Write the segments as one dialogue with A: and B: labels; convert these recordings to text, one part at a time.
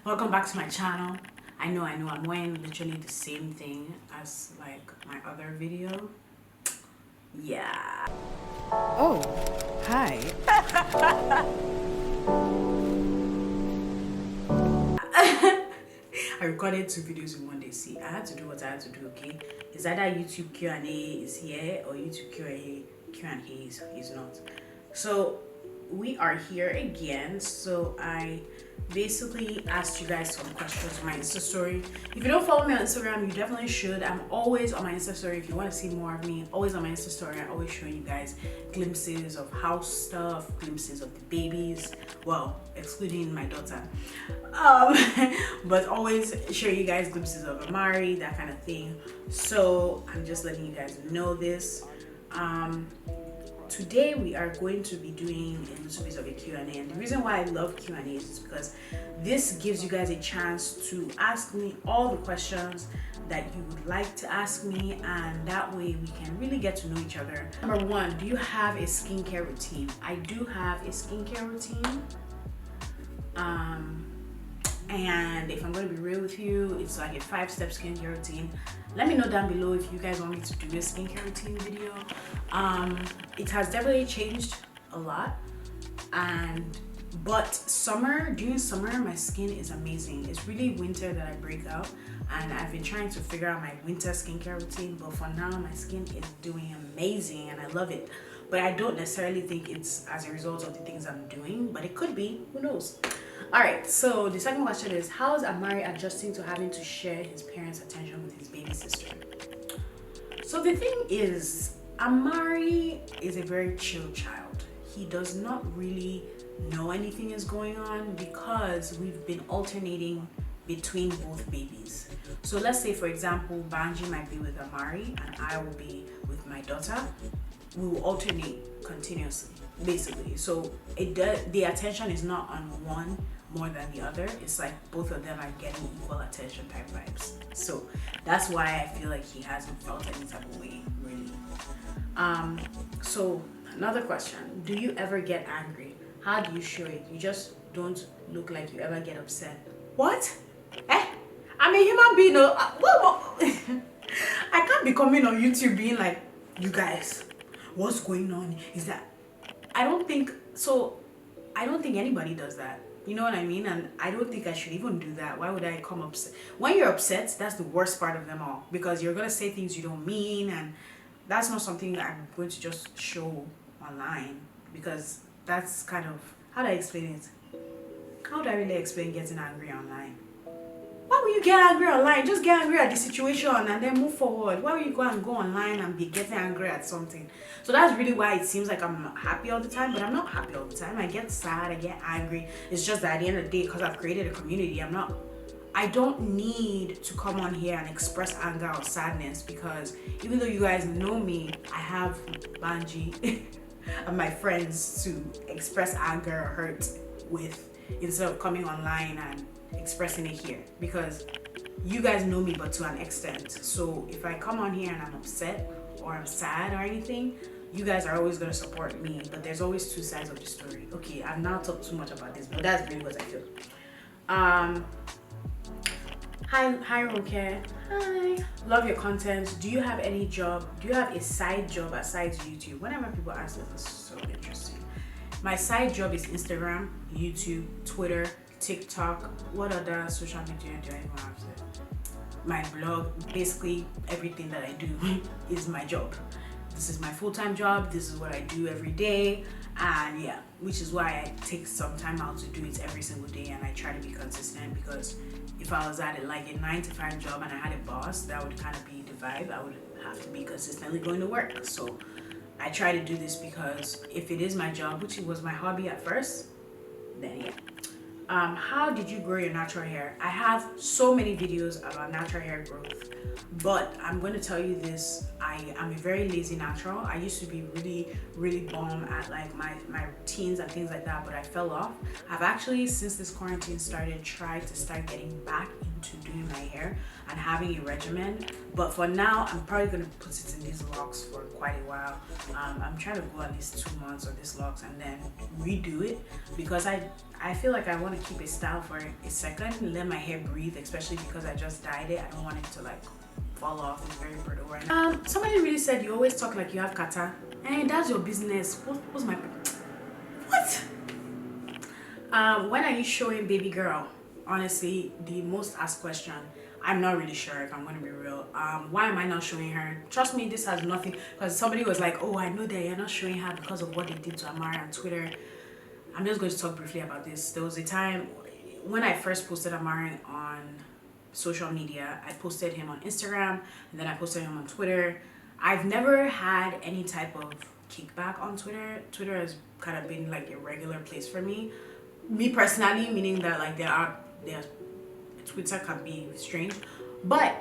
A: Welcome back to my channel. I know I'm wearing literally the same thing as like my other video. Yeah.
B: Oh, hi.
A: I recorded 2 videos in one day. See, I had to do what I had to do, okay? It's either YouTube Q&A is here or YouTube Q&A is not. So we are here again. So I basically asked you guys some questions on my Insta story. If you don't follow me on Instagram, you definitely should. I'm always on my Insta story. If you want to see more of me, always on my Insta story. I always show you guys glimpses of house stuff, glimpses of the babies, well, excluding my daughter, but always show you guys glimpses of Amari, that kind of thing. So I'm just letting you guys know this. Today we are going to be doing a little bit of a Q&A, and the reason why I love Q&As is because this gives you guys a chance to ask me all the questions that you would like to ask me, and that way we can really get to know each other. Number one, do you have a skincare routine? I do have a skincare routine. And if I'm going to be real with you, it's like a 5-step skincare routine. Let me know down below if you guys want me to do a skincare routine video. It has definitely changed a lot, but during summer my skin is amazing. It's really winter that I break out, and I've been trying to figure out my winter skincare routine, but for now my skin is doing amazing and I love it. But I don't necessarily think it's as a result of the things I'm doing, but it could be, who knows. All right, so the second question is, how is Amari adjusting to having to share his parents' attention with his baby sister? So the thing is, Amari is a very chill child. He does not really know anything is going on because we've been alternating between both babies. So let's say, for example, Banji might be with Amari and I will be with my daughter. We will alternate continuously, basically. So the attention is not on one more than the other. It's like both of them are getting equal attention type vibes. So that's why I feel like he hasn't felt any type of way, really. So another question, do you ever get angry? How do you show it? You just don't look like you ever get upset. What? I'm a human being. I can't be coming on YouTube being like, you guys, what's going on is that I don't think anybody does that. You know what I mean? And I don't think I should even do that. Why would I come upset? When you're upset, that's the worst part of them all, because you're going to say things you don't mean, and that's not something that I'm going to just show online, because that's kind of, how do I explain it? How do I really explain getting angry online? Why will you get angry online? Just get angry at the situation and then move forward. Why will you go online and be getting angry at something? So that's really why it seems like I'm happy all the time, but I'm not happy all the time. I get sad, I get angry. It's just that at the end of the day, because I've created a community, I don't need to come on here and express anger or sadness, because even though you guys know me, I have Banji and my friends to express anger or hurt with, instead of coming online and expressing it here, because you guys know me but to an extent. So if I come on here and I'm upset or I'm sad or anything, you guys are always going to support me, but there's always two sides of the story. Okay, I've now talked too much about this, but that's really what I feel. Hi Ronke. Hi, love your content. Do you have any job? Do you have a side job besides YouTube? Whenever people ask this, it's so interesting. My side job is Instagram, YouTube, Twitter, TikTok. What other social media do I even have there? My blog. Basically everything that I do is my job. This is my full-time job. This is what I do every day, and yeah, which is why I take some time out to do it every single day, and I try to be consistent, because if I was at like a 9-to-5 job and I had a boss, that would kind of be the vibe. I would have to be consistently going to work. So I try to do this because if it is my job, which it was my hobby at first, then yeah. How did you grow your natural hair? I have so many videos about natural hair growth, but I'm going to tell you this, I'm a very lazy natural. I used to be really bomb at like my routines and things like that, but I fell off. I've actually, since this quarantine started, tried to start getting back into doing my hair and having a regimen, but for now I'm probably going to put it in these locks for quite a while. I'm trying to go at least 2 months of this locks and then redo it, because I feel like I want probably keep a style for a second, let my hair breathe, especially because I just dyed it. I don't want it to like fall off. It's very brittle right now. Somebody really said you always talk like you have kata. Hey, that's your business. What's my what? When are you showing baby girl? Honestly, the most asked question. I'm not really sure if I'm going to be real. Why am I not showing her? Trust me, this has nothing, because somebody was like, oh, I know that you're not showing her because of what they did to Amara on Twitter. I'm just going to talk briefly about this. There was a time when I first posted Amara on social media. I posted him on Instagram, and then I posted him on Twitter. I've never had any type of kickback on Twitter. Twitter has kind of been like a regular place for me. Me personally, meaning that like Twitter can be strange, but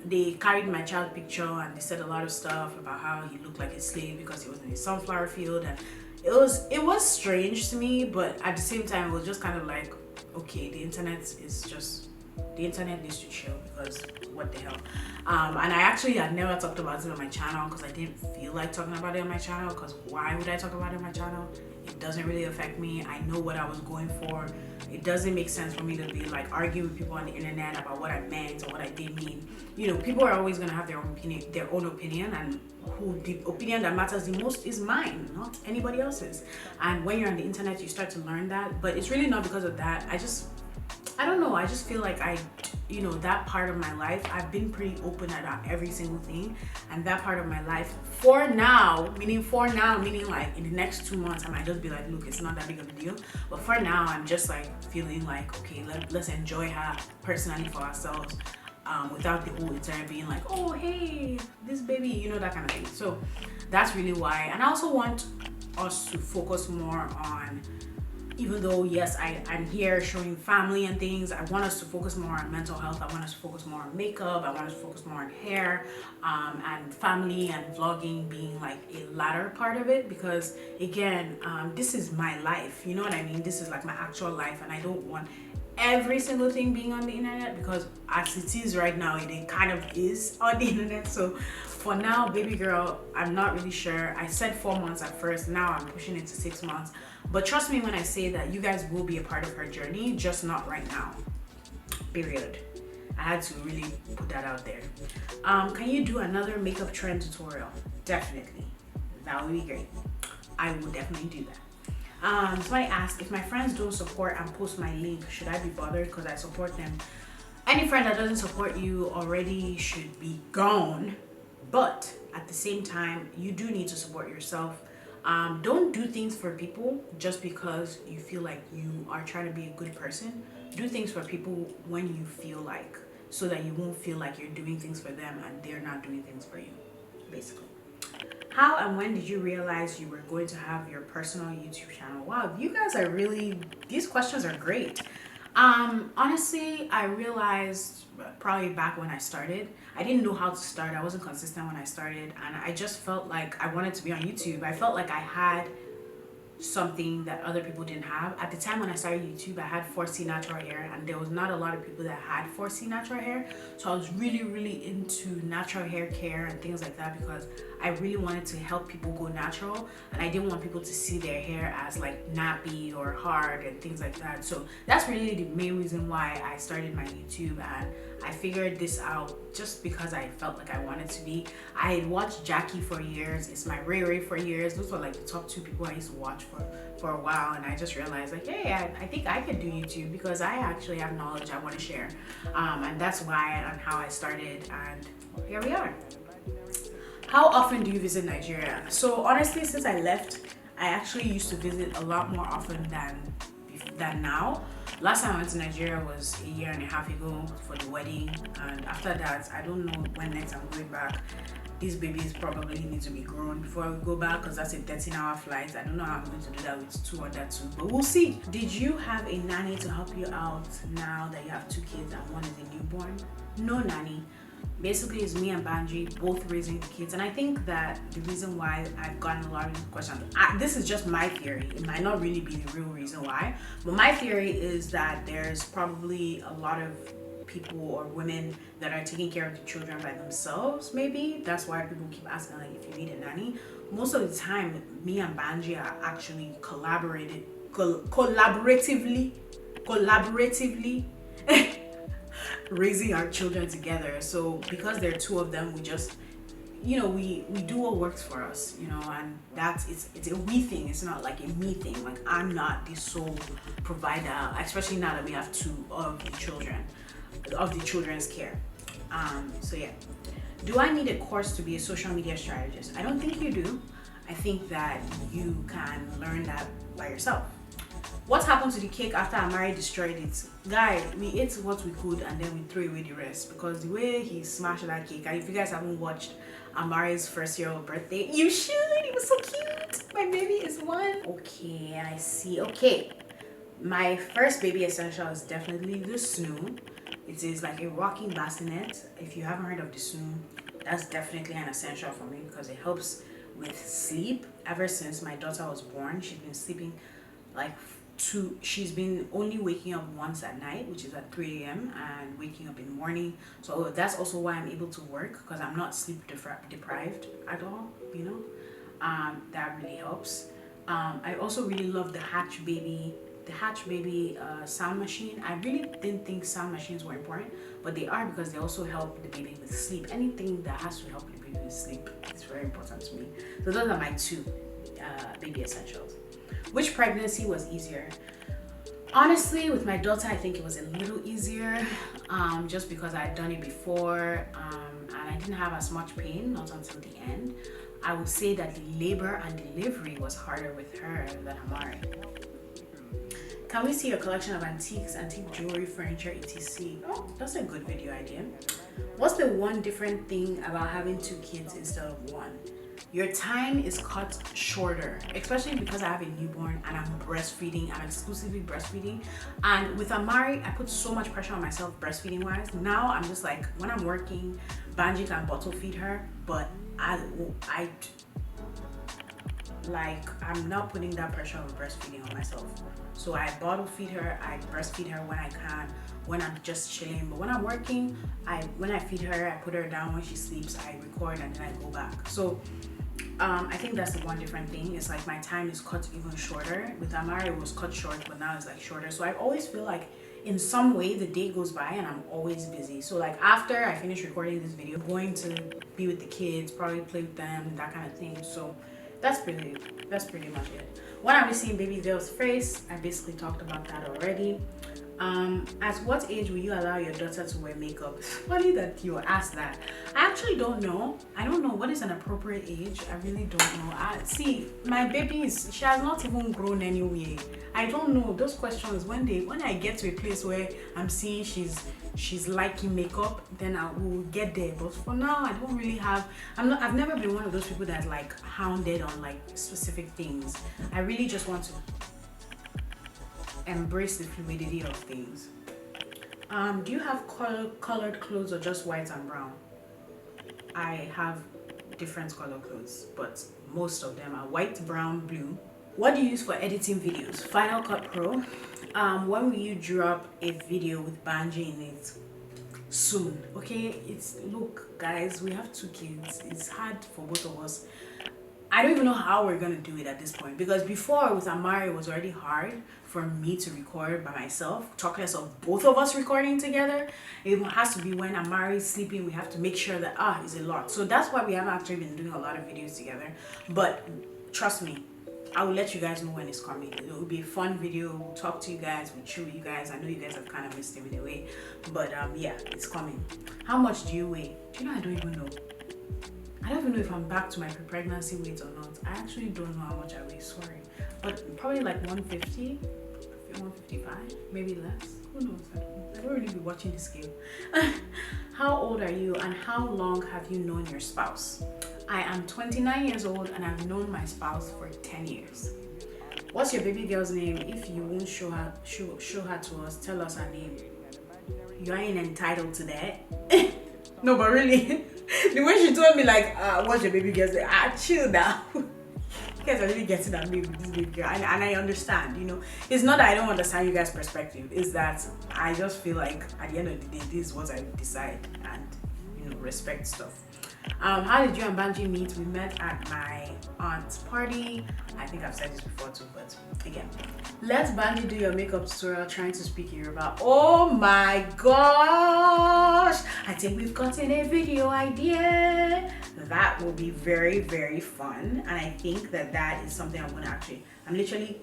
A: they carried my child picture and they said a lot of stuff about how he looked like a slave because he was in a sunflower field, and it was strange to me, but at the same time it was just kind of like, okay, the internet needs to chill, because what the hell. And I actually had never talked about it on my channel because I didn't feel like talking about it on my channel, because why would I talk about it on my channel? It doesn't really affect me. I know what I was going for. It doesn't make sense for me to be like arguing with people on the internet about what I meant or what I did mean. You know, people are always gonna have their own opinion, and the opinion that matters the most is mine, not anybody else's. And when you're on the internet, you start to learn that. But it's really not because of that. I don't know, I just feel like that part of my life, I've been pretty open about every single thing, and that part of my life for now, meaning like in the next 2 months, I might just be like, look, it's not that big of a deal. But for now, I'm just like feeling like, okay, let's enjoy her personally for ourselves, without the whole internet being like, oh, hey, this baby, that kind of thing. So that's really why. And I also want us to focus more on, even though yes, I'm here showing family and things, I want us to focus more on mental health. I want us to focus more on makeup. I want us to focus more on hair, and family and vlogging being like a latter part of it, because again, this is my life, you know what I mean? This is like my actual life, and I don't want every single thing being on the internet, because as it is right now, it kind of is on the internet. So for now, baby girl, I'm not really sure. I said 4 months at first, now I'm pushing it to 6 months. But trust me when I say that you guys will be a part of her journey, just not right now. Period. I had to really put that out there. Can you do another makeup trend tutorial? Definitely. That would be great. I will definitely do that. Somebody asked, if my friends don't support and post my link, should I be bothered because I support them? Any friend that doesn't support you already should be gone. But at the same time, you do need to support yourself. Don't do things for people just because you feel like you are trying to be a good person. Do things for people when you feel like, so that you won't feel like you're doing things for them and they're not doing things for you, basically. How and when did you realize you were going to have your personal YouTube channel? Wow, you guys are really, these questions are great. Honestly, I realized probably back when I started. I didn't know how to start. I wasn't consistent when I started, and I just felt like I wanted to be on YouTube. I felt like I had something that other people didn't have. At the time when I started YouTube, I had 4C natural hair, and there was not a lot of people that had 4C natural hair. So I was really into natural hair care and things like that, because I really wanted to help people go natural, and I didn't want people to see their hair as like nappy or hard and things like that. So that's really the main reason why I started my YouTube, and I figured this out just because I felt like I wanted to be. I had watched Jackie for years, it's my Ray for years. Those were like the top 2 people I used to watch for a while, and I just realized like, hey, I think I could do YouTube because I actually have knowledge I want to share, and that's why and how I started, and here we are. How often do you visit Nigeria? So honestly, since I left, I actually used to visit a lot more often than now. Last time I went to Nigeria was a year and a half ago for the wedding, and after that, I don't know when next I'm going back. These babies probably need to be grown before we go back, because that's a 13-hour flight. I don't know how I'm going to do that with 2 under 2, but we'll see. Did you have a nanny to help you out now that you have 2 kids and one is a newborn? No nanny. Basically, it's me and Banji both raising the kids, and I think that the reason why I've gotten a lot of questions, this is just my theory, it might not really be the real reason why, but my theory is that there's probably a lot of people or women that are taking care of the children by themselves. Maybe that's why people keep asking like if you need a nanny. Most of the time, me and Banji are actually collaboratively collaboratively raising our children together. So because there are two of them, we just, you know, we do what works for us, you know, and that's it's a we thing. It's not like a me thing. Like I'm not the sole provider, especially now that we have two of the children's care. So yeah. Do I need a course to be a social media strategist? I don't think you do. I think that you can learn that by yourself. What happened to the cake after Amari destroyed it? Guy, we ate what we could and then we threw away the rest because the way he smashed that cake, and if you guys haven't watched Amari's first-year-old birthday, you should. It was so cute. My baby is 1. Okay, I see. Okay, my first baby essential is definitely the snoo. It is like a rocking bassinet. If you haven't heard of the snoo, that's definitely an essential for me because it helps with sleep. Ever since my daughter was born, she's been sleeping like she's been only waking up once at night, which is at 3 a.m. and waking up in the morning. So that's also why I'm able to work, because I'm not sleep deprived at all, you know. That really helps. I also really love the Hatch Baby sound machine. I really didn't think sound machines were important, but they are, because they also help the baby with sleep. Anything that has to help the baby with sleep is very important to me. So those are my 2 baby essentials. Which pregnancy was easier? Honestly, with my daughter, I think it was a little easier, just because I had done it before, and I didn't have as much pain, not until the end. I would say that the labor and delivery was harder with her than Amari. Can we see your collection of antiques, antique jewelry, furniture, etc.? Oh, that's a good video idea. What's the one different thing about having 2 kids instead of 1? Your time is cut shorter, especially because I have a newborn and I'm breastfeeding. I'm exclusively breastfeeding. And with Amari, I put so much pressure on myself breastfeeding wise. Now I'm just like, when I'm working, Banji can bottle feed her, but I'm not putting that pressure of breastfeeding on myself. So I bottle feed her, I breastfeed her when I can, when I'm just chilling. But when I'm working, when I feed her, I put her down. When she sleeps, I record and then I go back. So I think that's the one different thing. It's like my time is cut even shorter. With Amari, it was cut short, but now it's like shorter. So I always feel like in some way the day goes by and I'm always busy. So like after I finish recording this video, I'm going to be with the kids, probably play with them, that kind of thing. So that's pretty much it. When are we seeing baby Vale's face? I basically talked about that already. At what age will you allow your daughter to wear makeup? It's funny that you asked that. I actually don't know. I don't know what is an appropriate age. I really don't know. See, my baby she has not even grown anyway. I don't know those questions. When I get to a place where I'm seeing she's liking makeup, then I will get there. But for now, I don't really have. I've never been one of those people that's like hounded on like specific things. I really just want to embrace the fluidity of things. Do you have colored clothes or just white and brown? I have different color clothes, but most of them are white, brown, blue. What do you use for editing videos? Final Cut Pro. When will you drop a video with Banji in it? Soon. Okay, look guys, we have 2 kids. It's hard for both of us. I don't even know how we're gonna do it at this point, because before with Amari it was already hard for me to record by myself, talk less of both of us recording together. It has to be when Amari is sleeping, we have to make sure that it's a lot. So that's why we haven't actually been doing a lot of videos together. But trust me, I will let you guys know when it's coming. It will be a fun video. We'll talk to you guys, we'll chill with you guys. I know you guys have kind of missed him in a way, but yeah, it's coming. How much do you weigh? Do you know, I don't even know. I don't even know if I'm back to my pre-pregnancy weight or not. I actually don't know how much I weigh, sorry. But probably like 150, 155, maybe less. Who knows? I don't really be watching the scale. How old are you and how long have you known your spouse? I am 29 years old and I've known my spouse for 10 years. What's your baby girl's name? If you won't show her to us, tell us her name. You ain't entitled to that. No, but really, the way she told me like, what's your baby girl's name? Chill now. You guys are really getting at me with this baby girl, and I understand, you know. It's not that I don't understand you guys' perspective, it's that I just feel like at the end of the day, this is what I decide, and you know, respect stuff. How did you and Banji meet? We met at my aunt's party. I think I've said this before too, but again. Let Banji do your makeup tutorial trying to speak Yoruba. Oh my gosh! I think we've gotten a video idea. That will be very, very fun. And I think that is something I'm literally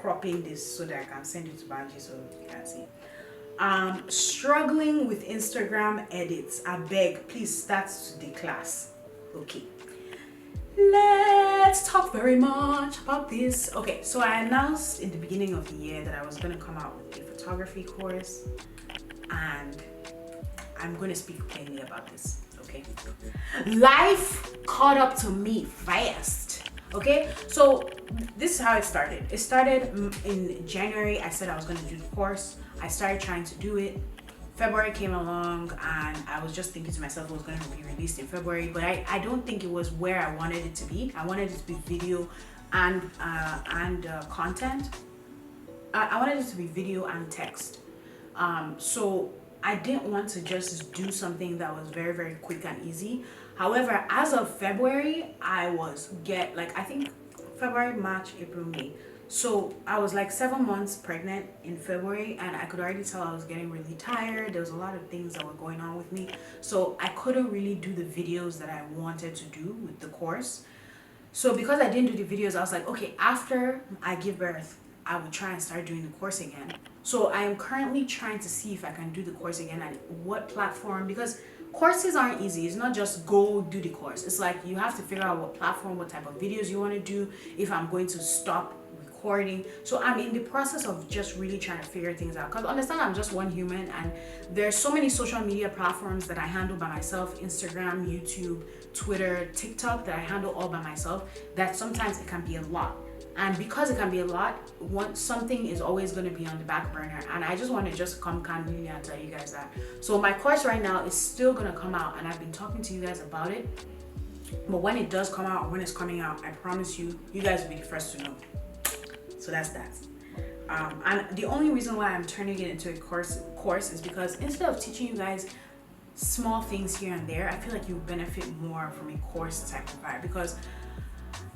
A: cropping this so that I can send it to Banji so you can see. Struggling with Instagram edits. I beg, please start the class. Okay. Let's talk very much about this. Okay, so I announced in the beginning of the year that I was going to come out with a photography course, and I'm going to speak plainly about this. Okay, life caught up to me fast. Okay, so this is how it started. It started in January. I said I was going to do the course. I started trying to do it. February came along and I was just thinking to myself it was going to be released in February, but I don't think it was where I wanted it to be. I wanted it to be video and content. I wanted it to be video and text. So I didn't want to just do something that was very, very quick and easy. However, as of February, I think February, March, April, May. So I was like 7 months pregnant in February, and I could already tell I was getting really tired. There was a lot of things that were going on with me. So I couldn't really do the videos that I wanted to do with the course. So because I didn't do the videos, I was like, okay, after I give birth, I would try and start doing the course again. So I am currently trying to see if I can do the course again and what platform, because courses aren't easy. It's not just go do the course. It's like you have to figure out what platform, what type of videos you want to do, if I'm going to stop recording. So I'm in the process of just really trying to figure things out, because understand I'm just one human and there's so many social media platforms that I handle by myself: Instagram, YouTube, Twitter, TikTok, that I handle all by myself, that sometimes it can be a lot. And because it can be a lot, something is always going to be on the back burner, and I just want to just come candidly and tell you guys that. So my course right now is still going to come out, and I've been talking to you guys about it, but when it does come out, or when it's coming out, I promise you guys will be the first to know. So that's that. And the only reason why I'm turning it into a course is because instead of teaching you guys small things here and there, I feel like you benefit more from a course type of vibe, because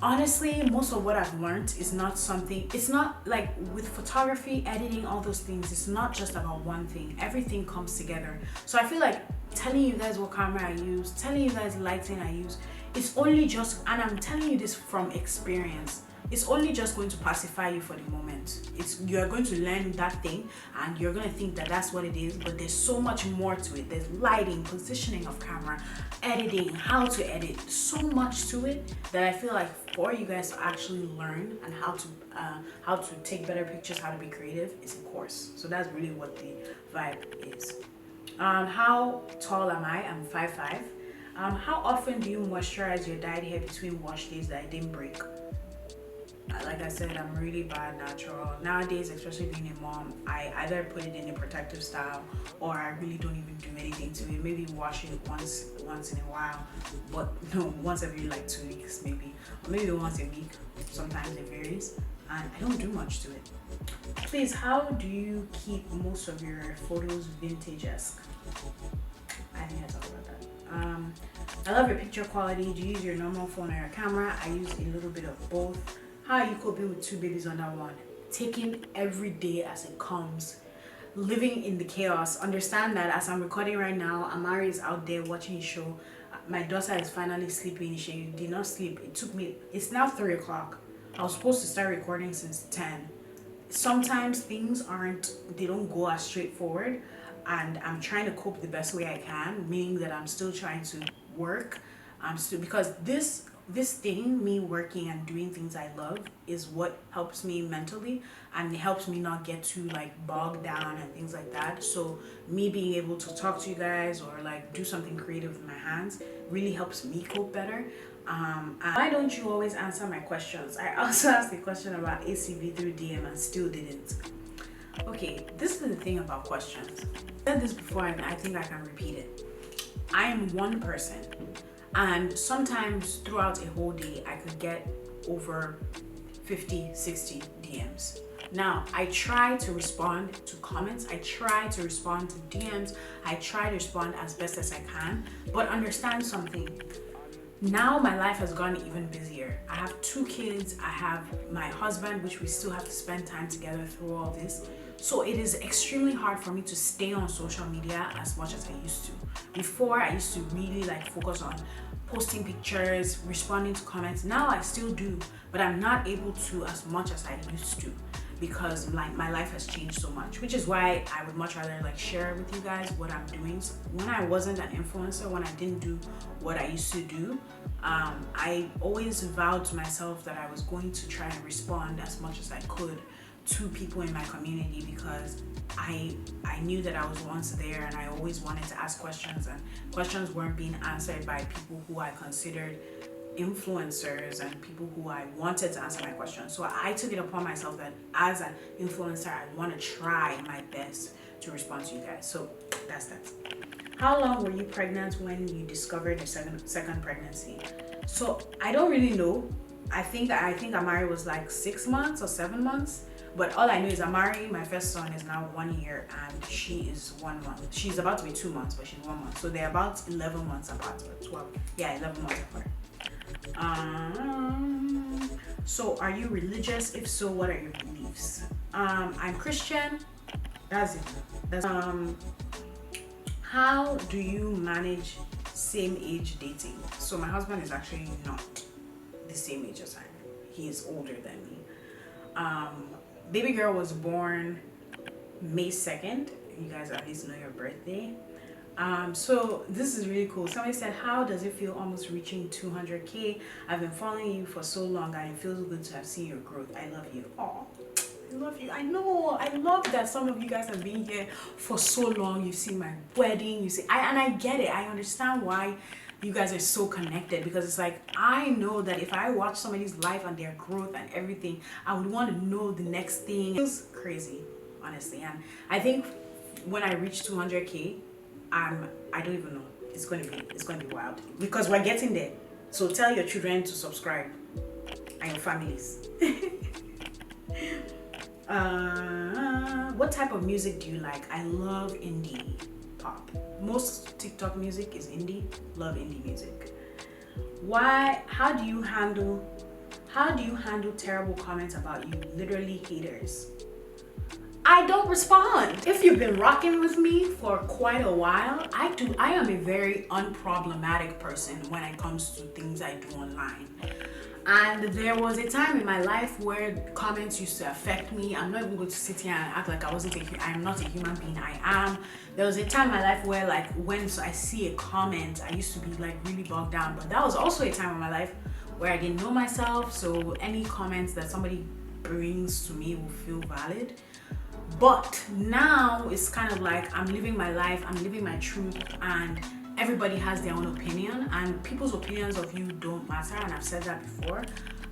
A: honestly, most of what I've learned is it's not like with photography, editing, all those things, it's not just about one thing. Everything comes together. So I feel like telling you guys what camera I use, telling you guys lighting I use, it's only just, and I'm telling you this from experience, it's only just going to pacify you for the moment. You're going to learn that thing and you're going to think that that's what it is, but there's so much more to it. There's lighting, positioning of camera, editing, how to edit, so much to it that I feel like for you guys to actually learn and how to take better pictures, how to be creative, is a course. So that's really what the vibe is. How tall am I? I'm 5'5". How often do you moisturize your dyed hair between wash days that I didn't break? Like I said, I'm really bad natural. Nowadays, especially being a mom, I either put it in a protective style or I really don't even do anything to it. Maybe wash it once in a while, but no, once every like 2 weeks maybe, or maybe once a week. Sometimes it varies, and I don't do much to it. Please, how do you keep most of your photos vintage-esque? I think I talked about that. I love your picture quality. Do you use your normal phone or your camera? I use a little bit of both. How are you coping with 2 babies under one? Taking every day as it comes. Living in the chaos. Understand that as I'm recording right now, Amari is out there watching his show. My daughter is finally sleeping. She did not sleep. It's now 3 o'clock. I was supposed to start recording since 10. Sometimes things they don't go as straightforward, and I'm trying to cope the best way I can, meaning that I'm still trying to work. Because this thing, me working and doing things I love, is what helps me mentally, and it helps me not get too like bogged down and things like that. So me being able to talk to you guys or like do something creative with my hands really helps me cope better. And why don't you always answer my questions? I also asked a question about ACV through DM and still didn't. Okay, this is the thing about questions. I said this before and I think I can repeat it. I am one person, and sometimes throughout a whole day I could get over 50, 60 DMs. Now, I try to respond to comments, I try to respond to DMs, I try to respond as best as I can, but understand something. Now my life has gotten even busier. I have 2 kids, I have my husband, which we still have to spend time together through all this. So it is extremely hard for me to stay on social media as much as I used to. Before, I used to really like focus on posting pictures, responding to comments. Now I still do, but I'm not able to as much as I used to, because like my life has changed so much, which is why I would much rather like share with you guys what I'm doing. So when I wasn't an influencer, when I didn't do what I used to do, I always vowed to myself that I was going to try and respond as much as I could to people in my community, because I knew that I was once there, and I always wanted to ask questions, and questions weren't being answered by people who I considered influencers and people who I wanted to answer my questions. So I took it upon myself that as an influencer, I want to try my best to respond to you guys. So that's that. How long were you pregnant when you discovered your second pregnancy? So I don't really know. I think Amari was like 6 months or 7 months. But all I know is Amari, my first son, is now 1 year and she is 1 month. She's about to be 2 months, but she's 1 month. So they're about 11 months apart, or 12. Yeah, 11 months apart. So are you religious? If so, what are your beliefs? I'm Christian. That's it. How do you manage same age dating? So my husband is actually not the same age as I am. He is older than me. Baby girl was born May 2nd. You guys at least know your birthday. So this is really cool. Somebody said, how does it feel almost reaching 200K? I've been following you for so long and it feels good to have seen your growth. I love you. Oh, I love you. I know. I love that some of you guys have been here for so long. You've seen my wedding. And I get it. I understand why you guys are so connected, because it's like, I know that if I watch somebody's life and their growth and everything, I would want to know the next thing. It feels crazy, honestly. And I think when I reach 200K, I don't even know. It's going to be wild, because we're getting there. So tell your children to subscribe and your families. What type of music do you like? I love indie pop. Most TikTok music is indie. Love indie music. How do you handle terrible comments about you? Literally haters. I don't respond. If you've been rocking with me for quite a while, I am a very unproblematic person when it comes to things I do online. And there was a time in my life where comments used to affect me. I'm not even going to sit here and act like I'm not a human being. I am. There was a time in my life where, like, when I see a comment, I used to be like really bogged down. But that was also a time in my life where I didn't know myself. So any comments that somebody brings to me will feel valid. But now it's kind of like I'm living my life, I'm living my truth, and everybody has their own opinion, and people's opinions of you don't matter, and I've said that before.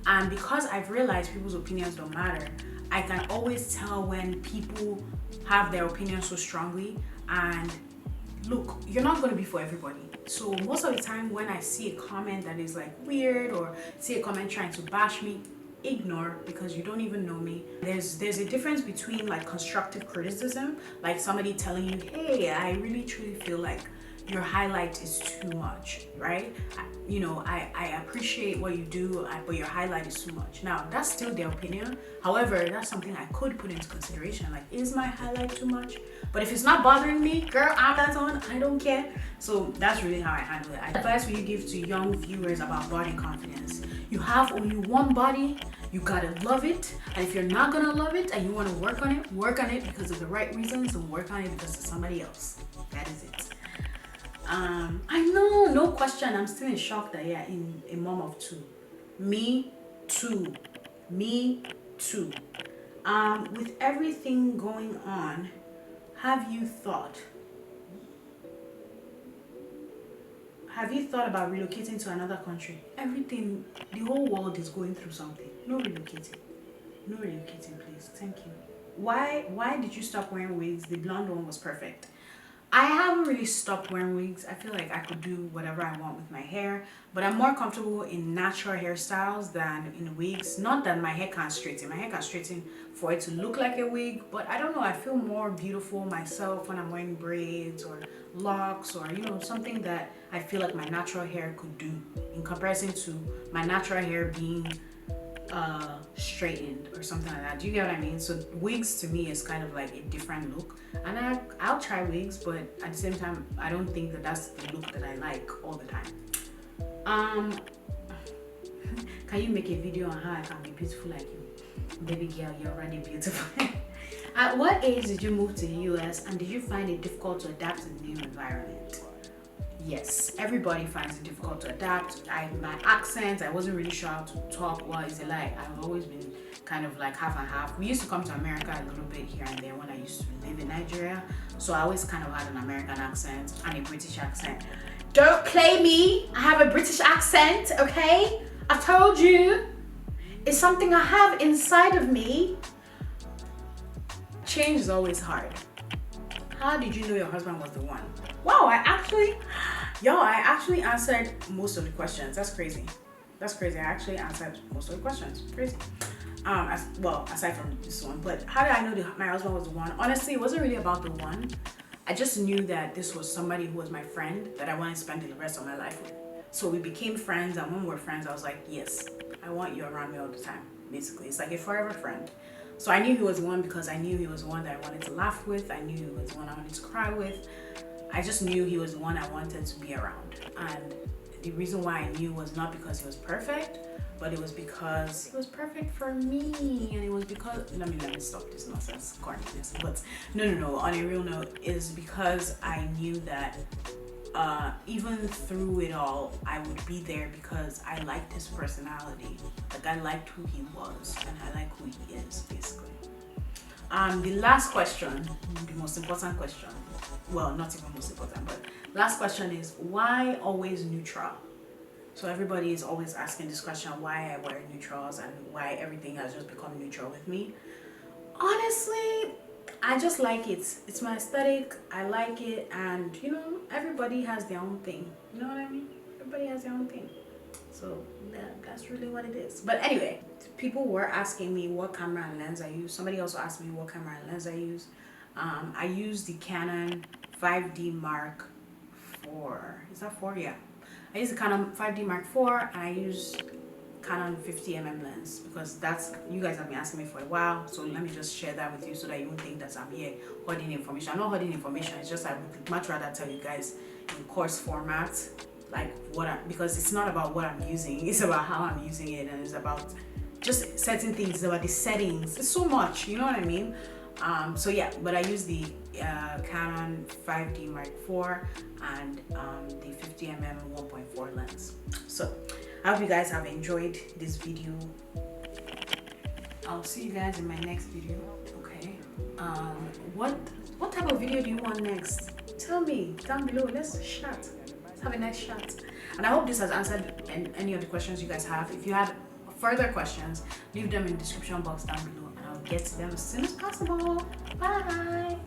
A: And because I've realized people's opinions don't matter, I can always tell when people have their opinion so strongly. And look, you're not going to be for everybody. So most of the time when I see a comment that is like weird, or see a comment trying to bash me, ignore, because you don't even know me. There's a difference between like constructive criticism, like somebody telling you, hey, I really truly feel like your highlight is too much, right? I appreciate what you do, but your highlight is too much. Now, that's still their opinion. However, that's something I could put into consideration. Like, is my highlight too much? But if it's not bothering me, girl, I'm that on, I don't care. So that's really how I handle it. Advice will you give to young viewers about body confidence? You have only one body. You gotta love it. And if you're not gonna love it and you wanna work on it because of the right reasons, and work on it because of somebody else. That is it. I know, no question. I'm still in shock that you're a mom of 2. Me too. With everything going on, have you thought about relocating to another country? The whole world is going through something. No relocating, please. Thank you. Why did you stop wearing wigs? The blonde one was perfect. I haven't really stopped wearing wigs. I feel like I could do whatever I want with my hair, but I'm more comfortable in natural hairstyles than in wigs. Not that my hair can't straighten. My hair can straighten for it to look like a wig, but I don't know. I feel more beautiful myself when I'm wearing braids or locks or, you know, something that I feel like my natural hair could do in comparison to my natural hair being straightened or something like that. Do you get what I mean? So wigs to me is kind of like a different look, and I'll try wigs, but at the same time I don't think that that's the look that I like all the time. Can you make a video on how I can be beautiful like you? Baby girl, you're already beautiful. At what age did you move to the US, and did you find it difficult to adapt to the new environment? Yes, everybody finds it difficult to adapt. My accent, I wasn't really sure how to talk. Well, it's a lie. I've always been kind of like half and half. We used to come to America a little bit here and there when I used to live in Nigeria. So I always kind of had an American accent and a British accent. Don't play me. I have a British accent, okay? I told you. It's something I have inside of me. Change is always hard. How did you know your husband was the one? Wow, I actually answered most of the questions. That's crazy. That's crazy. I actually answered most of the questions. Crazy. Aside from this one, but how did I know my husband was the one? Honestly, it wasn't really about the one. I just knew that this was somebody who was my friend that I wanted to spend the rest of my life with. So we became friends, and when we were friends, I was like, yes, I want you around me all the time. Basically, it's like a forever friend. So I knew he was the one because I knew he was the one that I wanted to laugh with. I knew he was the one I wanted to cry with. I just knew he was the one I wanted to be around. And the reason why I knew was not because he was perfect, but it was because he was perfect for me. And it was because, let me stop this nonsense, corniness. But no, on a real note, is because I knew that even through it all, I would be there because I liked his personality. Like, I liked who he was, and I like who he is, basically. The last question, the most important question, well, not even most important, but last question is, why always neutral? So everybody is always asking this question, why I wear neutrals and why everything has just become neutral with me. Honestly, I just like it. It's my aesthetic. I like it, and you know, everybody has their own thing. You know what I mean? Everybody has their own thing. So that's really what it is. But anyway, people were asking me what camera and lens I use. Somebody also asked me what camera and lens I use. I use the Canon 5D Mark IV. Is that 4? Yeah. I use the Canon 5D Mark IV, and I use Canon 50mm lens because that's, you guys have been asking me for a while, so let me just share that with you so that you won't think that I'm here hoarding information. I'm not hoarding information, it's just I would much rather tell you guys in course format, like because it's not about what I'm using, it's about how I'm using it, and it's about just certain things, it's about the settings. It's so much, you know what I mean? So yeah, but I use the Canon 5D Mark IV and the 50mm 1.4 lens. So I hope you guys have enjoyed this video. I'll see you guys in my next video. Okay. What type of video do you want next? Tell me down below. Let's chat. Let's have a nice chat. And I hope this has answered any of the questions you guys have. If you have further questions, leave them in the description box down below, and I'll get to them as soon as possible. Bye.